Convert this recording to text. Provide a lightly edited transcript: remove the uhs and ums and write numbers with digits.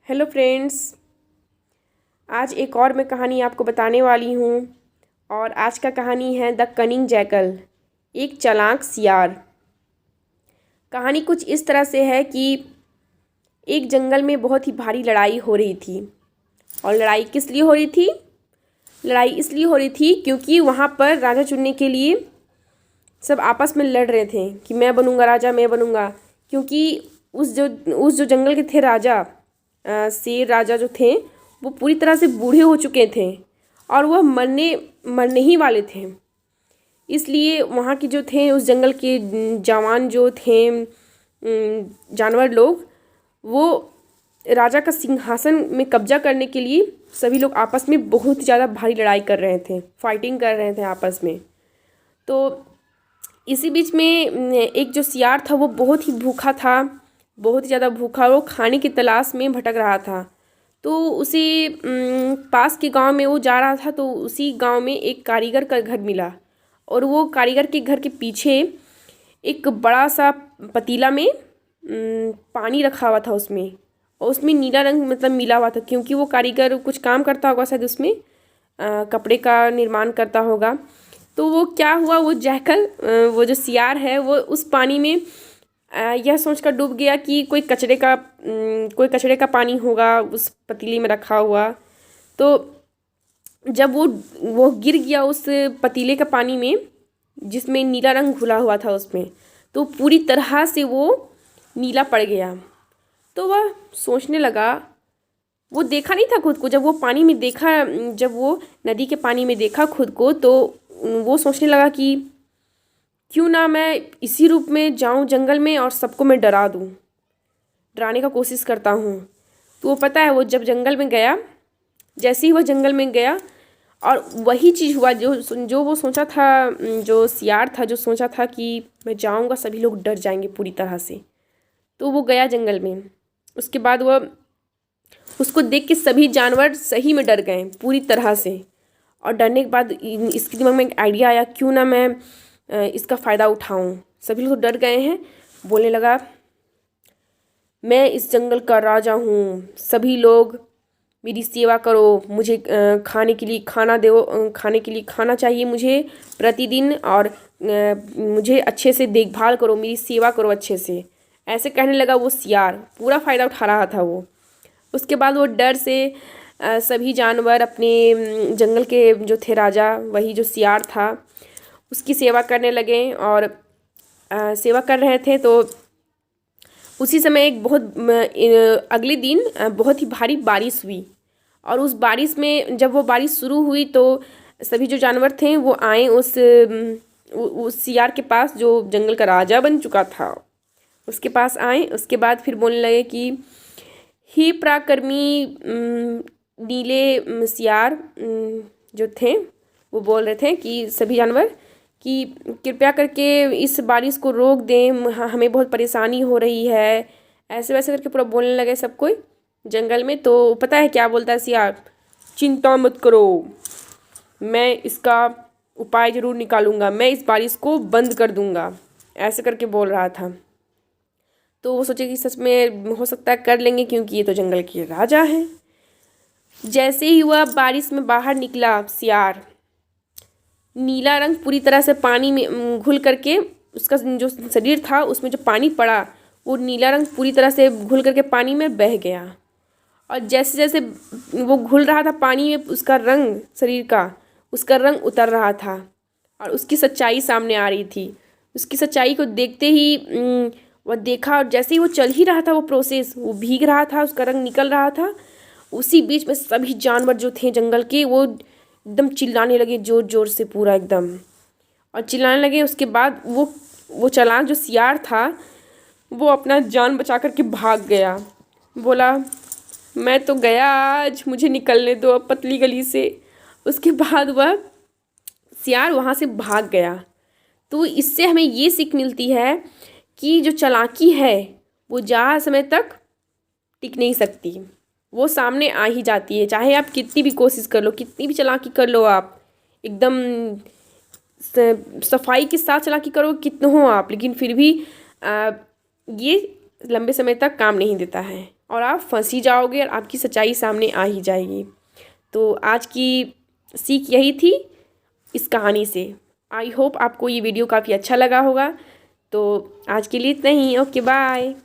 Hello friends. आज एक और मैं कहानी आपको बताने वाली हूँ और आज का कहानी है द कनिंग जैकल, एक चालाक सियार। कहानी कुछ इस तरह से है कि एक जंगल में बहुत ही भारी लड़ाई हो रही थी। और लड़ाई किस लिए हो रही थी? लड़ाई इसलिए हो रही थी क्योंकि वहाँ पर राजा चुनने के लिए सब आपस में लड़ रहे थे कि मैं बनूंगा राजा, मैं बनूंगा। क्योंकि उस जो जंगल के थे राजा, शेर राजा जो थे, वो पूरी तरह से बूढ़े हो चुके थे और वह मरने ही वाले थे। इसलिए वहाँ के जो थे, उस जंगल के जवान जो थे, जानवर लोग, वो राजा का सिंहासन में कब्जा करने के लिए सभी लोग आपस में बहुत ही ज़्यादा भारी लड़ाई कर रहे थे, फाइटिंग कर रहे थे आपस में। तो इसी बीच में एक जो सियार था वो बहुत ही भूखा था, बहुत ही ज़्यादा भूखा। वो खाने की तलाश में भटक रहा था। तो उसी पास के गांव में वो जा रहा था, तो उसी गांव में एक कारीगर का घर मिला। और वो कारीगर के घर के पीछे एक बड़ा सा पतीला में पानी रखा हुआ था उसमें, और उसमें नीला रंग मतलब मिला हुआ था, क्योंकि वो कारीगर कुछ काम करता होगा शायद उसमें, कपड़े का निर्माण करता होगा। तो वो क्या हुआ, वो जैकल, वो जो सियार है, वो उस पानी में यह सोचकर डूब गया कि कोई कचरे का पानी होगा उस पतीले में रखा हुआ। तो जब वो गिर गया उस पतीले का पानी में, जिसमें नीला रंग घुला हुआ था उसमें, तो पूरी तरह से वो नीला पड़ गया। तो वह सोचने लगा, वो देखा नहीं था खुद को। जब वो पानी में देखा, जब वो नदी के पानी में देखा खुद को, तो वो सोचने लगा कि क्यों ना मैं इसी रूप में जाऊं जंगल में और सबको मैं डरा दूं, डराने का कोशिश करता हूं। तो वो पता है, वो जब जंगल में गया, जैसे ही वो जंगल में गया, और वही चीज़ हुआ जो वो सोचा था। जो सियार था, जो सोचा था कि मैं जाऊंगा सभी लोग डर जाएंगे पूरी तरह से। तो वो गया जंगल में। उसके बाद वह उसको देख के सभी जानवर सही में डर गए पूरी तरह से। और डरने के बाद इसके दिमाग में एक आइडिया आया, क्यों ना मैं इसका फ़ायदा उठाऊं। सभी लोग दर गए हैं। बोलने लगा, मैं इस जंगल का राजा हूँ, सभी लोग मेरी सेवा करो, मुझे खाने के लिए खाना दो, खाने के लिए खाना चाहिए मुझे प्रतिदिन, और मुझे अच्छे से देखभाल करो, मेरी सेवा करो अच्छे से। ऐसे कहने लगा वो सियार, पूरा फ़ायदा उठा रहा था वो। उसके बाद वो डर से सभी जानवर अपने जंगल के जो थे राजा, वही जो सियार था, उसकी सेवा करने लगे। और सेवा कर रहे थे। तो उसी समय एक अगले दिन बहुत ही भारी बारिश हुई। और उस बारिश में, जब वो बारिश शुरू हुई, तो सभी जो जानवर थे वो आए उस सियार के पास, जो जंगल का राजा बन चुका था, उसके पास आए। उसके बाद फिर बोलने लगे कि ही पराक्रमी नीले सियार जो थे, वो बोल रहे थे कि सभी जानवर कि कृपया करके इस बारिश को रोक दें, हमें बहुत परेशानी हो रही है। ऐसे वैसे करके पूरा बोलने लगे सब कोई जंगल में। तो पता है क्या बोलता है सियार? चिंता मत करो, मैं इसका उपाय ज़रूर निकालूंगा, मैं इस बारिश को बंद कर दूंगा। ऐसे करके बोल रहा था। तो वो सोचे कि सच में हो सकता है कर लेंगे, क्योंकि ये तो जंगल के राजा हैं। जैसे ही वह बारिश में बाहर निकला सियार, नीला रंग पूरी तरह से पानी में घुल करके, उसका जो शरीर था उसमें जो पानी पड़ा, वो नीला रंग पूरी तरह से घुल करके पानी में बह गया। और जैसे जैसे वो घुल रहा था पानी में, उसका रंग, शरीर का उसका रंग उतर रहा था और उसकी सच्चाई सामने आ रही थी। उसकी सच्चाई को देखते ही वह देखा, और जैसे ही वो चल ही रहा था, वो प्रोसेस, वो भीग रहा था, उसका रंग निकल रहा था। उसी बीच में सभी जानवर जो थे जंगल के, वो एकदम चिल्लाने लगे जोर जोर से, पूरा एकदम, और चिल्लाने लगे। उसके बाद वो चालाक जो सियार था, वो अपना जान बचा करके भाग गया। बोला, मैं तो गया आज, मुझे निकलने दो अब पतली गली से। उसके बाद वह सियार वहाँ से भाग गया। तो इससे हमें ये सीख मिलती है कि जो चालाकी है वो ज़्यादा समय तक टिक नहीं सकती, वो सामने आ ही जाती है। चाहे आप कितनी भी कोशिश कर लो, कितनी भी चालाकी कर लो, आप एकदम सफाई के साथ चालाकी करो कितने हो आप, लेकिन फिर भी ये लंबे समय तक काम नहीं देता है। और आप फंस ही जाओगे और आपकी सच्चाई सामने आ ही जाएगी। तो आज की सीख यही थी इस कहानी से। आई होप आपको ये वीडियो काफ़ी अच्छा लगा होगा। तो आज के लिए इतना ही। Okay bye.